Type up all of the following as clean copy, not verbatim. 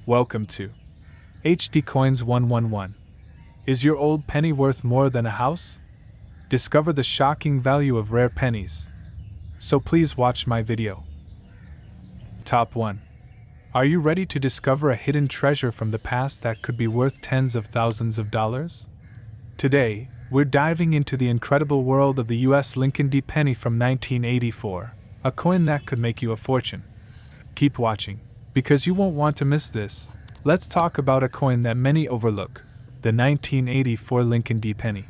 Welcome to HD Coins 111. Is your old penny worth more than a house? Discover the shocking value of rare pennies. So please watch my video. Top 1. Are you ready to discover a hidden treasure from the past that could be worth tens of thousands of dollars? Today, we're diving into the incredible world of the US Lincoln D. penny from 1984, a coin that could make you a fortune. Keep watching, because you won't want to miss this. Let's talk about a coin that many overlook, the 1984 Lincoln D. penny.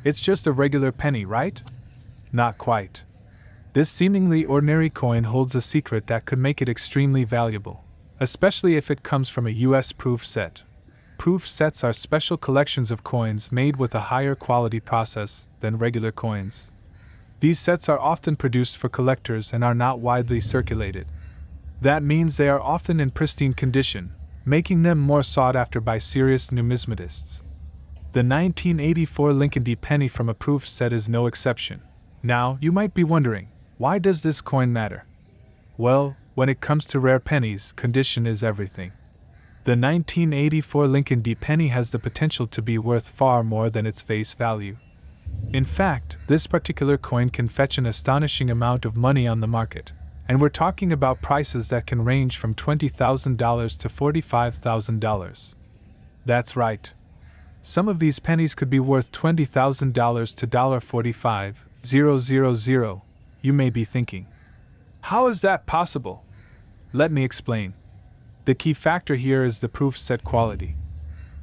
It's just a regular penny, right? Not quite. This seemingly ordinary coin holds a secret that could make it extremely valuable, especially if it comes from a US proof set. Proof sets are special collections of coins made with a higher quality process than regular coins. These sets are often produced for collectors and are not widely circulated. That means they are often in pristine condition, making them more sought after by serious numismatists. The 1984 Lincoln D. penny from a proof set is no exception. Now, you might be wondering, why does this coin matter? Well, when it comes to rare pennies, condition is everything. The 1984 Lincoln D. penny has the potential to be worth far more than its face value. In fact, this particular coin can fetch an astonishing amount of money on the market, and we're talking about prices that can range from $20,000 to $45,000. That's right. Some of these pennies could be worth $20,000 to $45,000. You may be thinking, how is that possible? Let me explain. The key factor here is the proof set quality.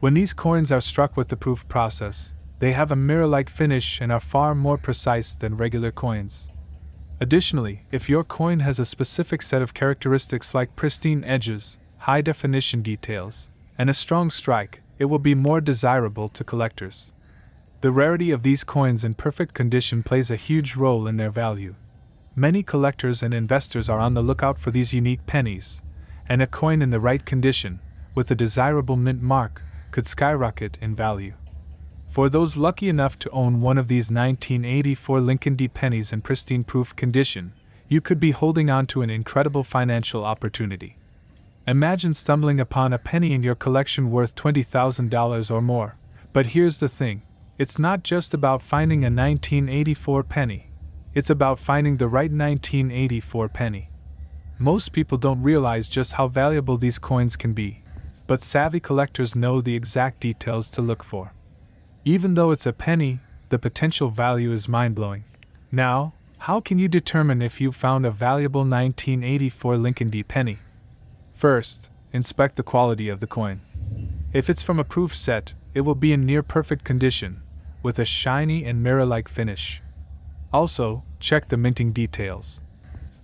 When these coins are struck with the proof process, they have a mirror-like finish and are far more precise than regular coins. Additionally, if your coin has a specific set of characteristics like pristine edges, high-definition details, and a strong strike, it will be more desirable to collectors. The rarity of these coins in perfect condition plays a huge role in their value. Many collectors and investors are on the lookout for these unique pennies, and a coin in the right condition, with a desirable mint mark, could skyrocket in value. For those lucky enough to own one of these 1984 Lincoln D. pennies in pristine proof condition, you could be holding on to an incredible financial opportunity. Imagine stumbling upon a penny in your collection worth $20,000 or more. But here's the thing, it's not just about finding a 1984 penny, it's about finding the right 1984 penny. Most people don't realize just how valuable these coins can be, but savvy collectors know the exact details to look for. Even though it's a penny, the potential value is mind-blowing. Now, how can you determine if you've found a valuable 1984 Lincoln D. penny? First, inspect the quality of the coin. If it's from a proof set, it will be in near-perfect condition, with a shiny and mirror-like finish. Also, check the minting details.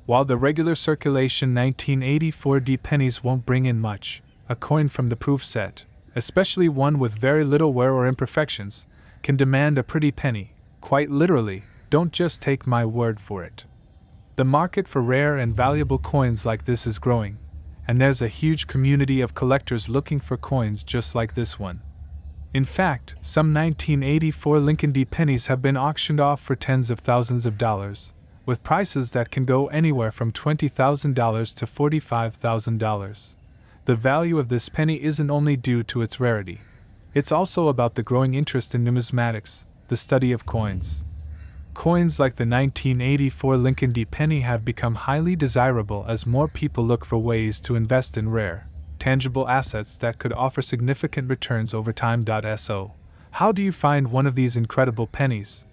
While the regular circulation 1984 D pennies won't bring in much, a coin from the proof set, especially one with very little wear or imperfections, can demand a pretty penny. Quite literally, don't just take my word for it. The market for rare and valuable coins like this is growing, and there's a huge community of collectors looking for coins just like this one. In fact, some 1984 Lincoln D pennies have been auctioned off for tens of thousands of dollars, with prices that can go anywhere from $20,000 to $45,000. The value of this penny isn't only due to its rarity. It's also about the growing interest in numismatics, the study of coins. Coins like the 1984 Lincoln D penny have become highly desirable as more people look for ways to invest in rare, tangible assets that could offer significant returns over time. So, how do you find one of these incredible pennies?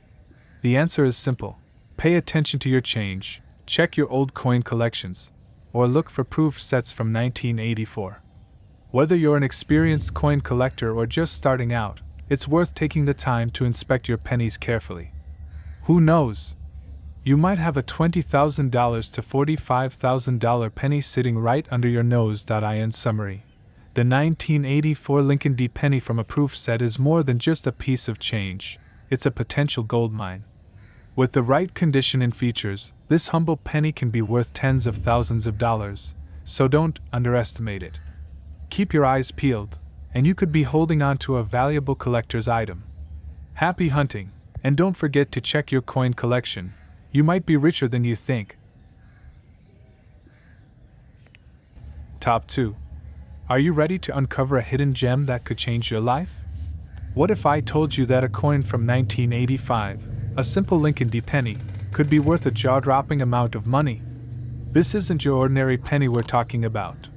The answer is simple. Pay attention to your change, check your old coin collections, or look for proof sets from 1984. Whether you're an experienced coin collector or just starting out, it's worth taking the time to inspect your pennies carefully. Who knows? You might have a $20,000 to $45,000 penny sitting right under your nose. In summary, the 1984 Lincoln D penny from a proof set is more than just a piece of change, it's a potential goldmine. With the right condition and features, this humble penny can be worth tens of thousands of dollars, so don't underestimate it. Keep your eyes peeled, and you could be holding on to a valuable collector's item. Happy hunting, and don't forget to check your coin collection. You might be richer than you think. Top 2. Are you ready to uncover a hidden gem that could change your life? What if I told you that a coin from 1985, a simple Lincoln D penny, could be worth a jaw-dropping amount of money? This isn't your ordinary penny we're talking about.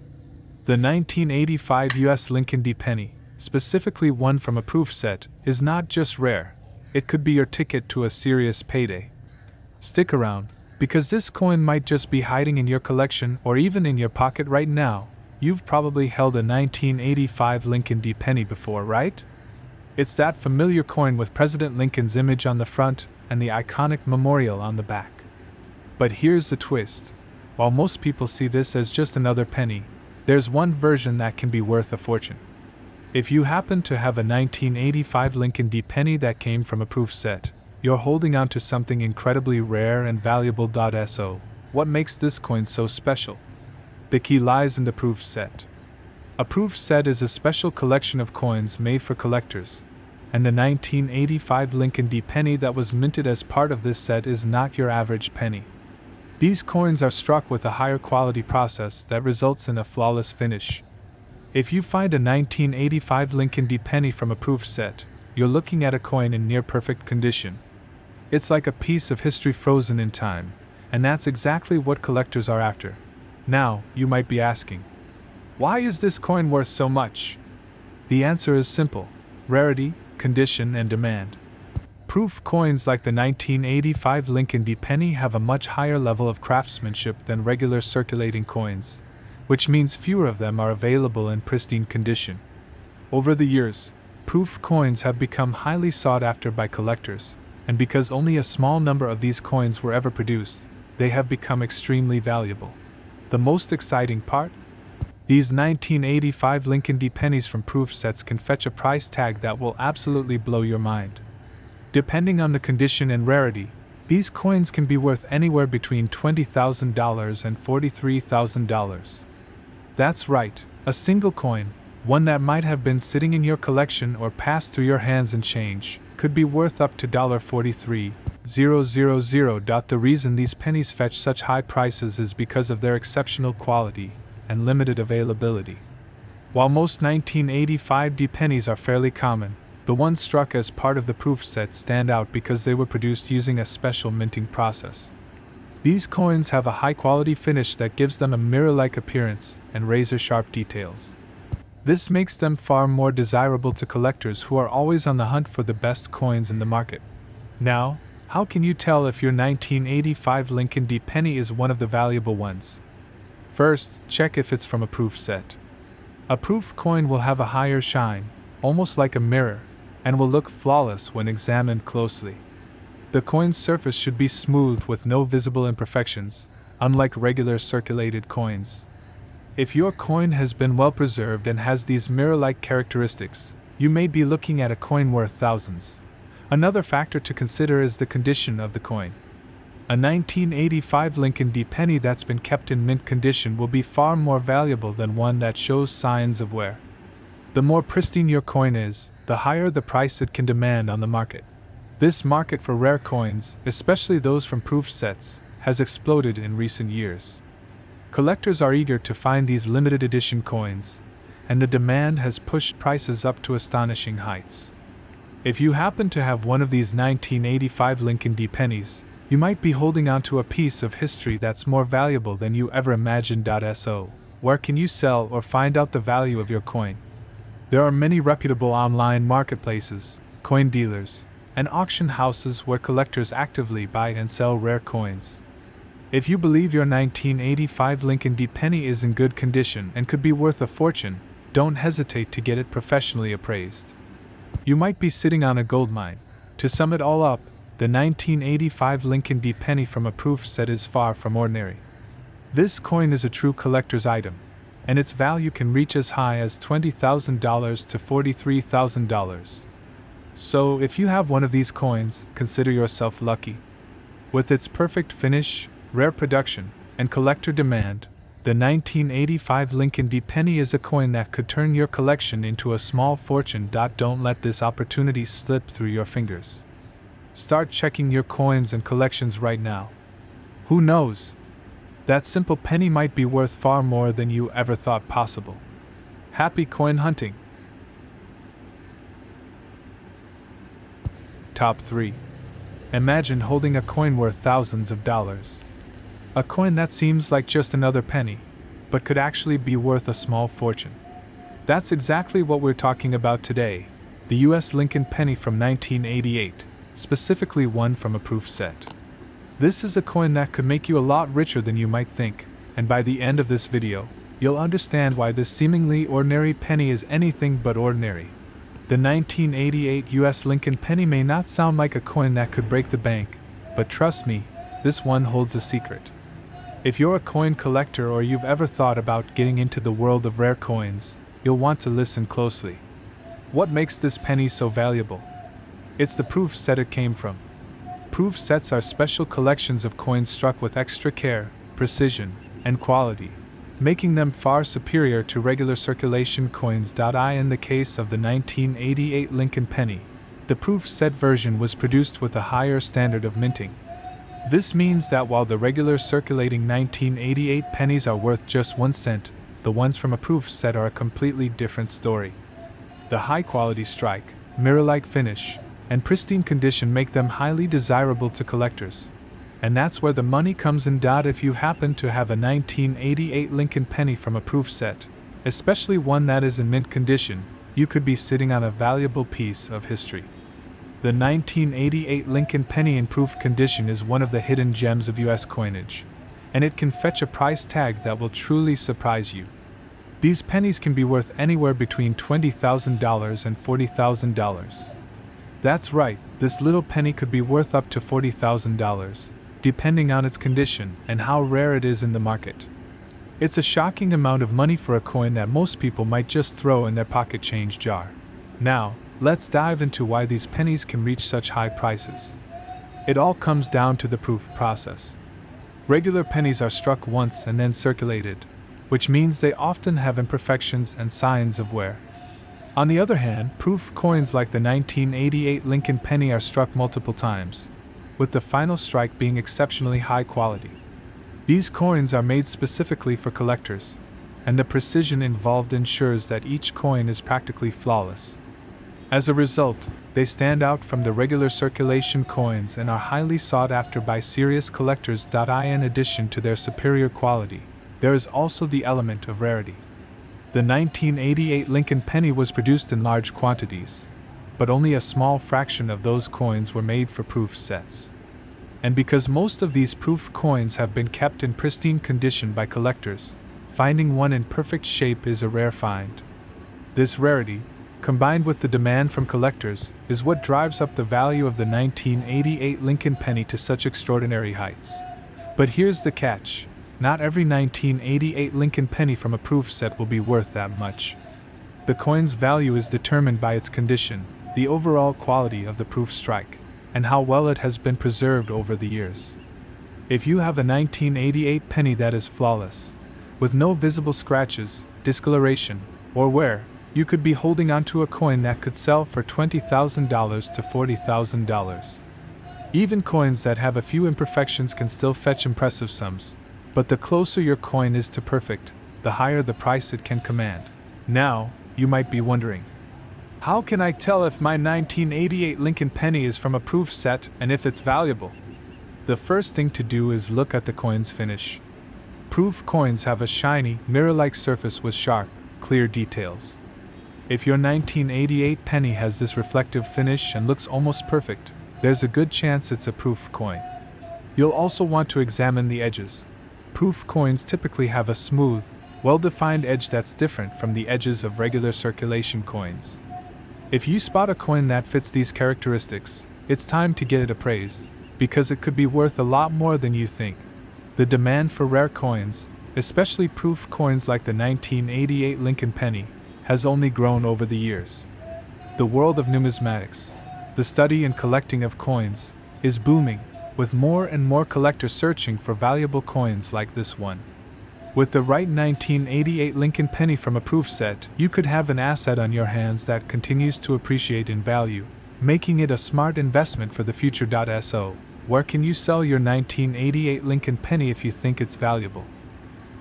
The 1985 US Lincoln D penny, specifically one from a proof set, is not just rare, it could be your ticket to a serious payday. Stick around, because this coin might just be hiding in your collection or even in your pocket right now. You've probably held a 1985 Lincoln D penny before, right? It's that familiar coin with President Lincoln's image on the front and the iconic memorial on the back. But here's the twist. While most people see this as just another penny, there's one version that can be worth a fortune. If you happen to have a 1985 Lincoln D penny that came from a proof set, you're holding on to something incredibly rare and valuable. So, what makes this coin so special? The key lies in the proof set. A proof set is a special collection of coins made for collectors, and the 1985 Lincoln D penny that was minted as part of this set is not your average penny. These coins are struck with a higher quality process that results in a flawless finish. If you find a 1985 Lincoln D penny from a proof set, you're looking at a coin in near-perfect condition. It's like a piece of history frozen in time, and that's exactly what collectors are after. Now, you might be asking, why is this coin worth so much? The answer is simple: rarity, condition, and demand. Proof coins like the 1985 Lincoln D penny have a much higher level of craftsmanship than regular circulating coins, which means fewer of them are available in pristine condition. Over the years, proof coins have become highly sought after by collectors, and because only a small number of these coins were ever produced, they have become extremely valuable. The most exciting part? These 1985 Lincoln D pennies from proof sets can fetch a price tag that will absolutely blow your mind. Depending on the condition and rarity, these coins can be worth anywhere between $20,000 and $43,000. That's right, a single coin, one that might have been sitting in your collection or passed through your hands and change, could be worth up to $43,000. The reason these pennies fetch such high prices is because of their exceptional quality and limited availability. While most 1985 D pennies are fairly common, the ones struck as part of the proof set stand out because they were produced using a special minting process. These coins have a high-quality finish that gives them a mirror-like appearance and razor-sharp details. This makes them far more desirable to collectors who are always on the hunt for the best coins in the market. Now, how can you tell if your 1985 Lincoln D penny is one of the valuable ones? First, check if it's from a proof set. A proof coin will have a higher shine, almost like a mirror, and will look flawless when examined closely. The coin's surface should be smooth with no visible imperfections, unlike regular circulated coins. If your coin has been well preserved and has these mirror-like characteristics, you may be looking at a coin worth thousands. Another factor to consider is the condition of the coin. A 1985 Lincoln D penny that's been kept in mint condition will be far more valuable than one that shows signs of wear. The more pristine your coin is, the higher the price it can demand on the market. This market for rare coins, especially those from proof sets, has exploded in recent years. Collectors are eager to find these limited edition coins, and the demand has pushed prices up to astonishing heights. If you happen to have one of these 1985 Lincoln D pennies, you might be holding on to a piece of history that's more valuable than you ever imagined. So, where can you sell or find out the value of your coin? There are many reputable online marketplaces, coin dealers, and auction houses where collectors actively buy and sell rare coins. If you believe your 1985 Lincoln D penny is in good condition and could be worth a fortune, don't hesitate to get it professionally appraised. You might be sitting on a gold mine. To sum it all up, the 1985 Lincoln D penny from a proof set is far from ordinary. This coin is a true collector's item, and its value can reach as high as $20,000 to $43,000. So, if you have one of these coins, consider yourself lucky. With its perfect finish, rare production, and collector demand, the 1985 Lincoln D penny is a coin that could turn your collection into a small fortune. Don't let this opportunity slip through your fingers. Start checking your coins and collections right now. Who knows? That simple penny might be worth far more than you ever thought possible. Happy coin hunting! Top 3. Imagine holding a coin worth thousands of dollars. A coin that seems like just another penny, but could actually be worth a small fortune. That's exactly what we're talking about today, the US Lincoln penny from 1988, specifically one from a proof set. This is a coin that could make you a lot richer than you might think, and by the end of this video, you'll understand why this seemingly ordinary penny is anything but ordinary. The 1988 US Lincoln penny may not sound like a coin that could break the bank, but trust me, this one holds a secret. If you're a coin collector or you've ever thought about getting into the world of rare coins, you'll want to listen closely. What makes this penny so valuable? It's the proof set it came from. Proof sets are special collections of coins struck with extra care, precision, and quality, making them far superior to regular circulation coins. In the case of the 1988 Lincoln penny, the proof set version was produced with a higher standard of minting. This means that while the regular circulating 1988 pennies are worth just 1 cent, the ones from a proof set are a completely different story. The high-quality strike, mirror-like finish, and pristine condition make them highly desirable to collectors. And that's where the money comes in. If you happen to have a 1988 Lincoln penny from a proof set, especially one that is in mint condition, you could be sitting on a valuable piece of history. The 1988 Lincoln penny in proof condition is one of the hidden gems of US coinage, and it can fetch a price tag that will truly surprise you. These pennies can be worth anywhere between $20,000 and $40,000. That's right, this little penny could be worth up to $40,000. Depending on its condition and how rare it is in the market. It's a shocking amount of money for a coin that most people might just throw in their pocket change jar. Now, let's dive into why these pennies can reach such high prices. It all comes down to the proof process. Regular pennies are struck once and then circulated, which means they often have imperfections and signs of wear. On the other hand, proof coins like the 1988 Lincoln penny are struck multiple times, with the final strike being exceptionally high quality. These coins are made specifically for collectors, and the precision involved ensures that each coin is practically flawless. As a result, they stand out from the regular circulation coins and are highly sought after by serious collectors. In addition to their superior quality, there is also the element of rarity. The 1988 Lincoln penny was produced in large quantities, but only a small fraction of those coins were made for proof sets. And because most of these proof coins have been kept in pristine condition by collectors, finding one in perfect shape is a rare find. This rarity, combined with the demand from collectors, is what drives up the value of the 1988 Lincoln penny to such extraordinary heights. But here's the catch: not every 1988 Lincoln penny from a proof set will be worth that much. The coin's value is determined by its condition, the overall quality of the proof strike, and how well it has been preserved over the years. If you have a 1988 penny that is flawless, with no visible scratches, discoloration, or wear, you could be holding onto a coin that could sell for $20,000 to $40,000. Even coins that have a few imperfections can still fetch impressive sums, but the closer your coin is to perfect, the higher the price it can command. Now, you might be wondering, how can I tell if my 1988 Lincoln penny is from a proof set and if it's valuable? The first thing to do is look at the coin's finish. Proof coins have a shiny, mirror-like surface with sharp, clear details. If your 1988 penny has this reflective finish and looks almost perfect, there's a good chance it's a proof coin. You'll also want to examine the edges. Proof coins typically have a smooth, well-defined edge that's different from the edges of regular circulation coins. If you spot a coin that fits these characteristics, it's time to get it appraised, because it could be worth a lot more than you think. The demand for rare coins, especially proof coins like the 1988 Lincoln penny, has only grown over the years. The world of numismatics, the study and collecting of coins, is booming, with more and more collectors searching for valuable coins like this one. With the right 1988 Lincoln penny from a proof set, you could have an asset on your hands that continues to appreciate in value, making it a smart investment for the future. So, where can you sell your 1988 Lincoln penny if you think it's valuable?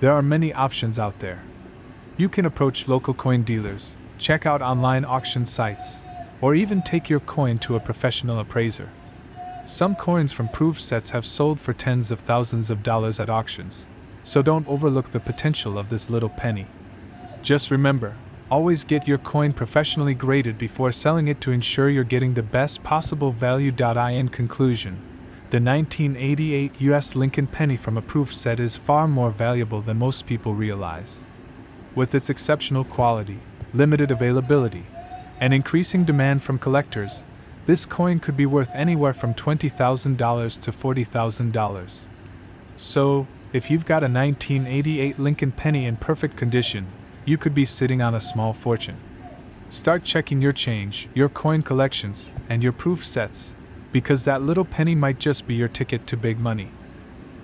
There are many options out there. You can approach local coin dealers, check out online auction sites, or even take your coin to a professional appraiser. Some coins from proof sets have sold for tens of thousands of dollars at auctions, so don't overlook the potential of this little penny. Just remember, always get your coin professionally graded before selling it to ensure you're getting the best possible value. In conclusion, the 1988 US Lincoln penny from a proof set is far more valuable than most people realize. With its exceptional quality, limited availability, and increasing demand from collectors, this coin could be worth anywhere from $20,000 to $40,000. So, if you've got a 1988 Lincoln penny in perfect condition, you could be sitting on a small fortune. Start checking your change, your coin collections, and your proof sets, because that little penny might just be your ticket to big money.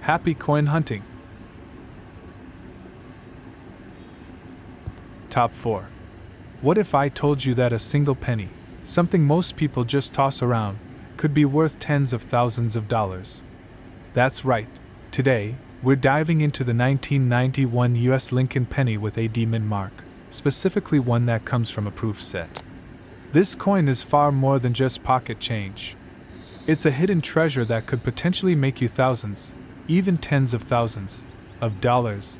Happy coin hunting! Top 4. What if I told you that a single penny, something most people just toss around, could be worth tens of thousands of dollars? That's right. Today, we're diving into the 1991 US Lincoln penny with a D-Min mark, specifically one that comes from a proof set. This coin is far more than just pocket change. It's a hidden treasure that could potentially make you thousands, even tens of thousands, of dollars.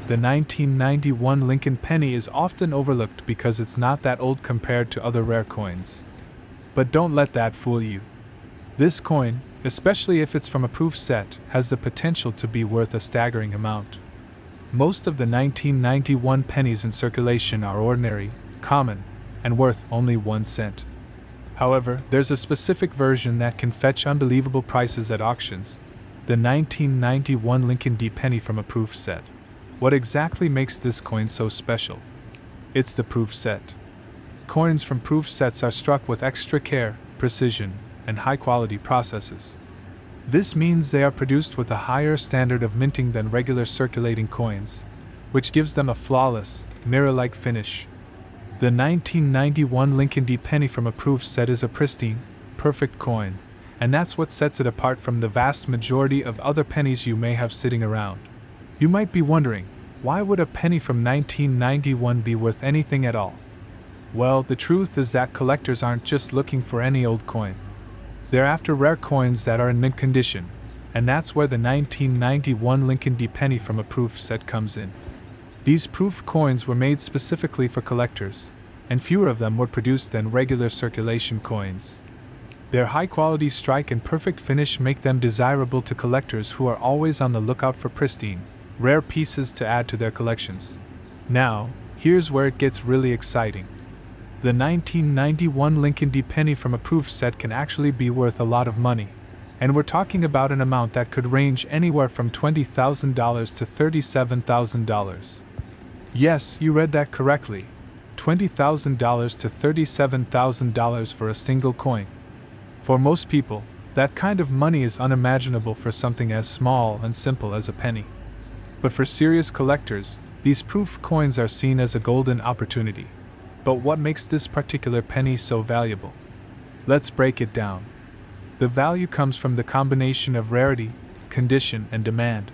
The 1991 Lincoln penny is often overlooked because it's not that old compared to other rare coins. But don't let that fool you. This coin, especially if it's from a proof set, has the potential to be worth a staggering amount. Most of the 1991 pennies in circulation are ordinary, common, and worth only 1 cent. However, there's a specific version that can fetch unbelievable prices at auctions, the 1991 Lincoln D penny from a proof set. What exactly makes this coin so special? It's the proof set. Coins from proof sets are struck with extra care, precision, and high-quality processes. This means they are produced with a higher standard of minting than regular circulating coins, which gives them a flawless, mirror-like finish. The 1991 Lincoln D penny from a proof set is a pristine, perfect coin, and that's what sets it apart from the vast majority of other pennies you may have sitting around. You might be wondering, why would a penny from 1991 be worth anything at all? Well, the truth is that collectors aren't just looking for any old coin. They're after rare coins that are in mint condition, and that's where the 1991 Lincoln D penny from a proof set comes in. These proof coins were made specifically for collectors, and fewer of them were produced than regular circulation coins. Their high-quality strike and perfect finish make them desirable to collectors who are always on the lookout for pristine, rare pieces to add to their collections. Now, here's where it gets really exciting. The 1991 Lincoln D penny from a proof set can actually be worth a lot of money, and we're talking about an amount that could range anywhere from $20,000 to $37,000. Yes, you read that correctly. $20,000 to $37,000 for a single coin. For most people, that kind of money is unimaginable for something as small and simple as a penny. But for serious collectors, these proof coins are seen as a golden opportunity. But what makes this particular penny so valuable? Let's break it down. The value comes from the combination of rarity, condition, and demand.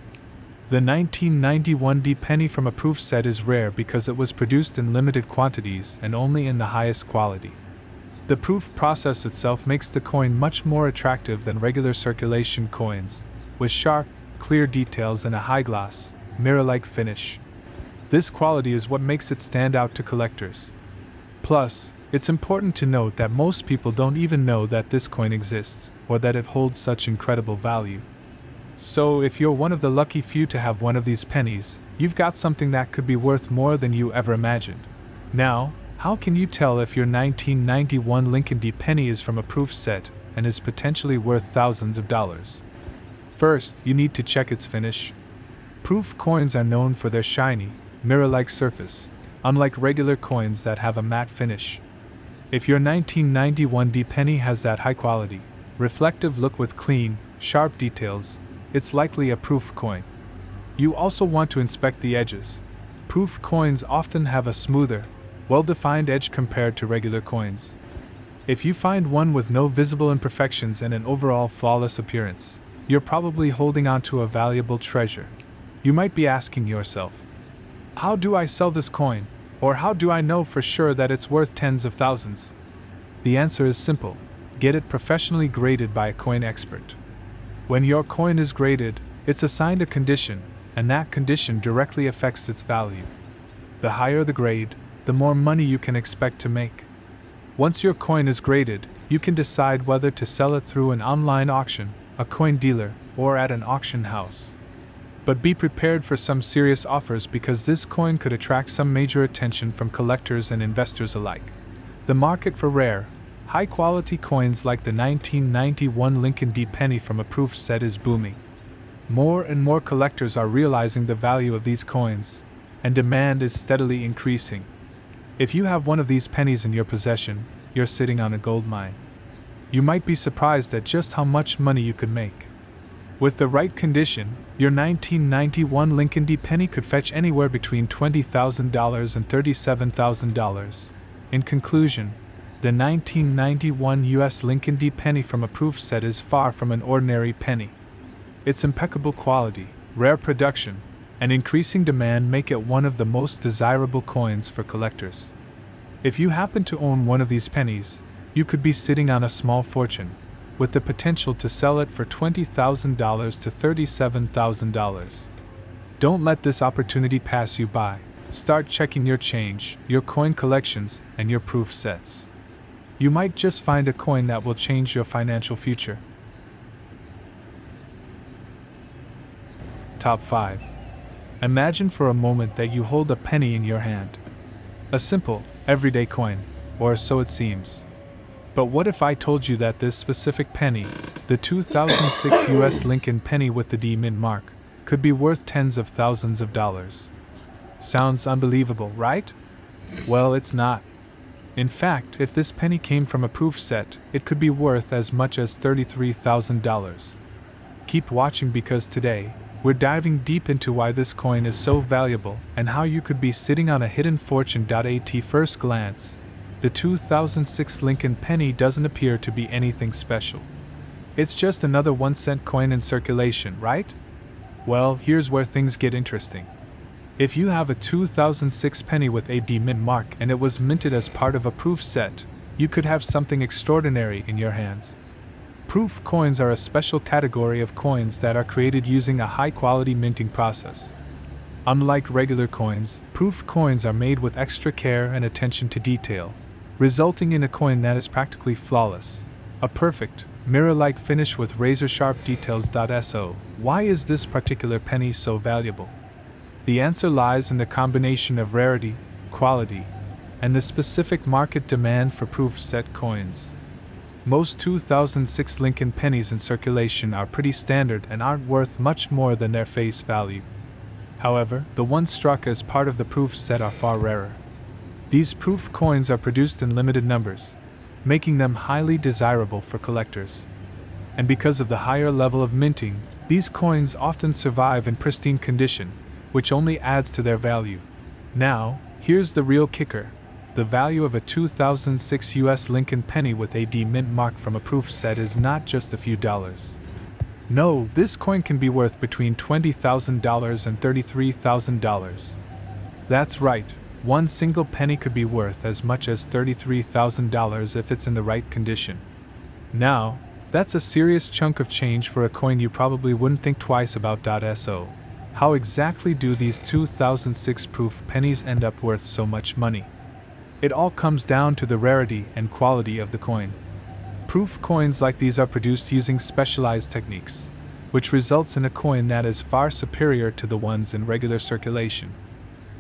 The 1991 D penny from a proof set is rare because it was produced in limited quantities and only in the highest quality. The proof process itself makes the coin much more attractive than regular circulation coins, with sharp, clear details and a high-gloss, mirror-like finish. This quality is what makes it stand out to collectors. Plus, it's important to note that most people don't even know that this coin exists, or that it holds such incredible value. So, if you're one of the lucky few to have one of these pennies, you've got something that could be worth more than you ever imagined. Now, how can you tell if your 1991 Lincoln D penny is from a proof set and is potentially worth thousands of dollars? First, you need to check its finish. Proof coins are known for their shiny, mirror-like surface, unlike regular coins that have a matte finish. If your 1991 D penny has that high-quality, reflective look with clean, sharp details, it's likely a proof coin. You also want to inspect the edges. Proof coins often have a smoother, well-defined edge compared to regular coins. If you find one with no visible imperfections and an overall flawless appearance, you're probably holding on to a valuable treasure. You might be asking yourself, How do I sell this coin? Or how do I know for sure that it's worth tens of thousands? The answer is simple. Get it professionally graded by a coin expert. When your coin is graded, it's assigned a condition, and that condition directly affects its value. The higher the grade, the more money you can expect to make. Once your coin is graded, you can decide whether to sell it through an online auction, a coin dealer, or at an auction house. But be prepared for some serious offers because this coin could attract some major attention from collectors and investors alike. The market for rare, high-quality coins like the 1991 Lincoln D. Penny from a proof set is booming. More and more collectors are realizing the value of these coins, and demand is steadily increasing. If you have one of these pennies in your possession, you're sitting on a gold mine. You might be surprised at just how much money you could make. With the right condition, your 1991 Lincoln D. Penny could fetch anywhere between $20,000 and $37,000. In conclusion, the 1991 U.S. Lincoln D. Penny from a proof set is far from an ordinary penny. Its impeccable quality, rare production, and increasing demand make it one of the most desirable coins for collectors. If you happen to own one of these pennies, you could be sitting on a small fortune, with the potential to sell it for $20,000 to $37,000. Don't let this opportunity pass you by. Start checking your change, your coin collections, and your proof sets. You might just find a coin that will change your financial future. Top 5. Imagine for a moment that you hold a penny in your hand. A simple, everyday coin, or so it seems. But what if I told you that this specific penny, the 2006 U.S. Lincoln Penny with the D mint mark, could be worth tens of thousands of dollars? Sounds unbelievable, right? Well, it's not. In fact, if this penny came from a proof set, it could be worth as much as $33,000. Keep watching because today, we're diving deep into why this coin is so valuable and how you could be sitting on a hidden fortune. At first glance, the 2006 Lincoln Penny doesn't appear to be anything special. It's just another 1-cent coin in circulation, right? Well, here's where things get interesting. If you have a 2006 penny with a D mint mark and it was minted as part of a proof set, you could have something extraordinary in your hands. Proof coins are a special category of coins that are created using a high-quality minting process. Unlike regular coins, proof coins are made with extra care and attention to detail, resulting in a coin that is practically flawless. A perfect, mirror-like finish with razor-sharp details. So, why is this particular penny so valuable? The answer lies in the combination of rarity, quality, and the specific market demand for proof set coins. Most 2006 Lincoln pennies in circulation are pretty standard and aren't worth much more than their face value. However, the ones struck as part of the proof set are far rarer. These proof coins are produced in limited numbers, making them highly desirable for collectors. And because of the higher level of minting, these coins often survive in pristine condition, which only adds to their value. Now, here's the real kicker. The value of a 2006 U.S. Lincoln Penny with a D mint mark from a proof set is not just a few dollars. No, this coin can be worth between $20,000 and $33,000. That's right, one single penny could be worth as much as $33,000 if it's in the right condition. Now, that's a serious chunk of change for a coin you probably wouldn't think twice about. So, how exactly do these 2006 proof pennies end up worth so much money? It all comes down to the rarity and quality of the coin. Proof coins like these are produced using specialized techniques, which results in a coin that is far superior to the ones in regular circulation.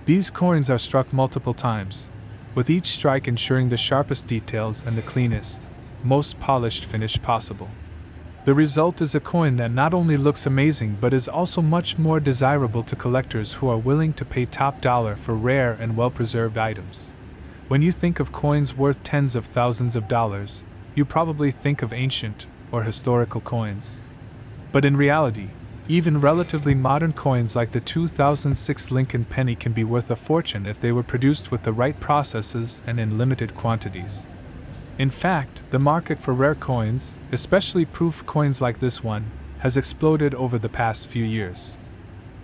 These coins are struck multiple times, with each strike ensuring the sharpest details and the cleanest, most polished finish possible. The result is a coin that not only looks amazing but is also much more desirable to collectors who are willing to pay top dollar for rare and well-preserved items. When you think of coins worth tens of thousands of dollars, you probably think of ancient or historical coins. But in reality, even relatively modern coins like the 2006 Lincoln Penny can be worth a fortune if they were produced with the right processes and in limited quantities. In fact, the market for rare coins, especially proof coins like this one, has exploded over the past few years.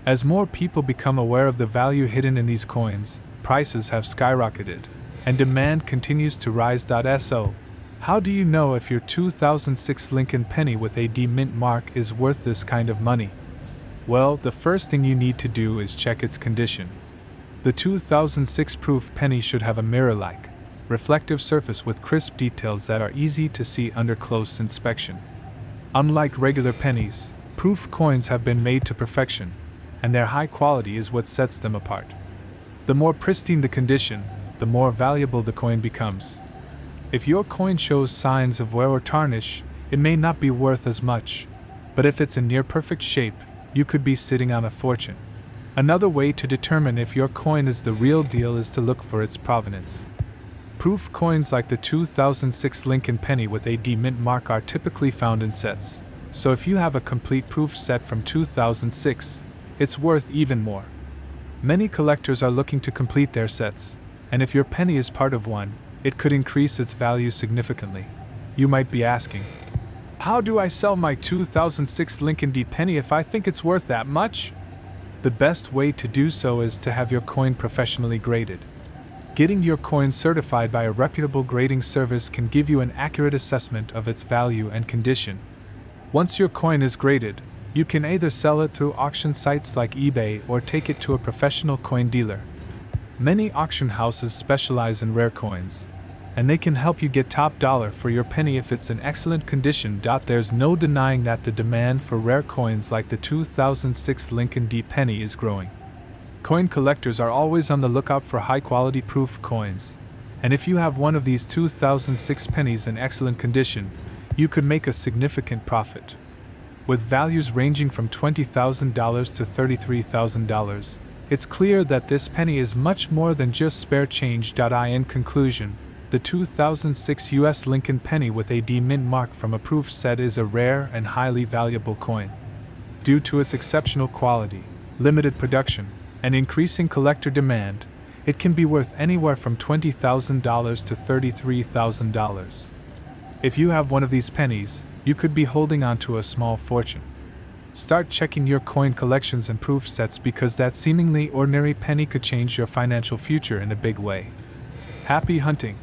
As more people become aware of the value hidden in these coins, prices have skyrocketed, and demand continues to rise. So, how do you know if your 2006 Lincoln penny with a D mint mark is worth this kind of money? Well, the first thing you need to do is check its condition. The 2006 proof penny should have a mirror-like, reflective surface with crisp details that are easy to see under close inspection. Unlike regular pennies, proof coins have been made to perfection, and their high quality is what sets them apart. The more pristine the condition, the more valuable the coin becomes. If your coin shows signs of wear or tarnish, it may not be worth as much, but if it's in near perfect shape, you could be sitting on a fortune. Another way to determine if your coin is the real deal is to look for its provenance. Proof coins like the 2006 Lincoln penny with a D mint mark are typically found in sets, so if you have a complete proof set from 2006, it's worth even more. Many collectors are looking to complete their sets, and if your penny is part of one, it could increase its value significantly. You might be asking, how do I sell my 2006 Lincoln D penny if I think it's worth that much? The best way to do so is to have your coin professionally graded. Getting your coin certified by a reputable grading service can give you an accurate assessment of its value and condition. Once your coin is graded, you can either sell it through auction sites like eBay or take it to a professional coin dealer. Many auction houses specialize in rare coins, and they can help you get top dollar for your penny if it's in excellent condition. There's no denying that the demand for rare coins like the 2006 Lincoln D penny is growing. Coin collectors are always on the lookout for high-quality proof coins, and if you have one of these 2006 pennies in excellent condition, you could make a significant profit. With values ranging from $20,000 to $33,000, it's clear that this penny is much more than just spare change. In conclusion, the 2006 US Lincoln penny with a D mint mark from a proof set is a rare and highly valuable coin. Due to its exceptional quality, limited production, and increasing collector demand, it can be worth anywhere from $20,000 to $33,000. If you have one of these pennies, you could be holding on to a small fortune. Start checking your coin collections and proof sets because that seemingly ordinary penny could change your financial future in a big way. Happy hunting!